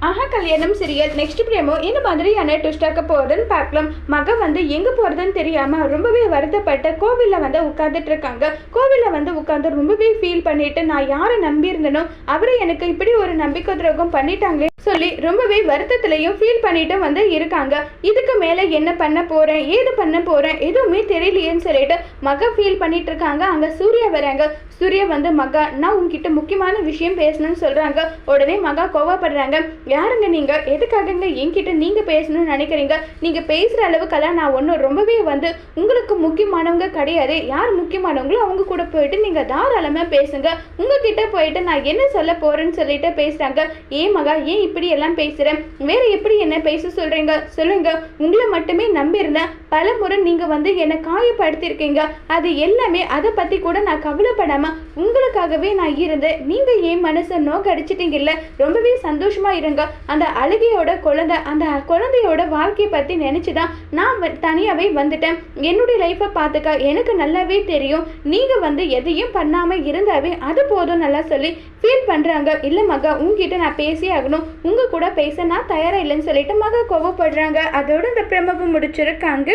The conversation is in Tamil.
ஆஹா கல்யாணம் சீரியல் நெக்ஸ்ட் பிரேமோ என்ன மாதிரியான ட்விஸ்டாக்க போகுதுன்னு பார்க்கலாம். மக வந்து எங்க போறதுன்னு தெரியாம ரொம்பவே வருத்தப்பட்டு கோவில்ல வந்து உட்கார்ந்துட்டு இருக்காங்க. கோவில்ல வந்து உட்கார்ந்து ரொம்பவே ஃபீல் பண்ணிட்டு நான் யாரை நம்பி இருந்தனோ அவரை எனக்கு இப்படி ஒரு நம்பிக்கை துரோகம் பண்ணிட்டாங்களே சொல்லி ரொம்பவே வருத்தத்திலையும் ஃபீல் பண்ணிட்டு வந்து இருக்காங்க. இதுக்கு மேல என்ன பண்ண போறேன் ஏது பண்ண போறேன் எதுவுமே தெரியலையேன்னு சொல்லிட்டு மக ஃபீல் பண்ணிட்டு இருக்காங்க. அங்க சூர்யா வராங்க. சூர்யா வந்து மகா நான் உங்ககிட்ட முக்கியமான விஷயம் பேசணும்னு சொல்றாங்க. உடனே மகா கோவப்படுறாங்க. யாருங்க நீங்க, எதுக்காகங்க என்கிட்ட நீங்க பேசணும்னு நினைக்கிறீங்க? நீங்க பேசுற அளவுக்கெல்லாம் நான் ஒன்றும் ரொம்பவே வந்து உங்களுக்கு முக்கியமானவங்க கிடையாது. யார் முக்கியமானவங்களோ அவங்க கூட போயிட்டு நீங்க தாராளமா பேசுங்க. உங்ககிட்ட போயிட்டு நான் என்ன சொல்ல போறேன்னு சொல்லிட்டு பேசுறாங்க. ஏன் மகா ஏன் இப்படி எல்லாம் பேசுறேன்? வேற எப்படி என்ன பேச சொல்றீங்க சொல்லுங்க. உங்களை மட்டுமே நம்பி இருந்தேன். பல முறை நீங்க வந்து என்னை காயப்படுத்திருக்கீங்க. அது எல்லாமே அதை பத்தி கூட நான் கவலைப்படாம உங்களுக்காகவே நான் இருந்தேன். நீங்க ஏன் மனசை நோக்க அடிச்சிட்டீங்கல்ல, ரொம்பவே சந்தோஷமா இருங்க. அந்த அழுகையோட குழந்தை அந்த குழந்தையோட வாழ்க்கையை பத்தி நினைச்சுதான் நான் தனியாவே வந்துட்டேன். என்னுடைய லைஃப்பை பார்த்துக்க எனக்கு நல்லாவே தெரியும். நீங்க வந்து எதையும் பண்ணாம இருந்தாவே அது போதும் நல்லா சொல்லி ஃபீல் பண்றாங்க. இல்ல மகா உங்ககிட்ட நான் பேசி ஆகணும், உங்க கூட பேச நான் தயாரா இல்லைன்னு சொல்லிட்டு மகா கோவப்படுறாங்க. அதோட இந்த பிரமவை முடிச்சிருக்காங்க.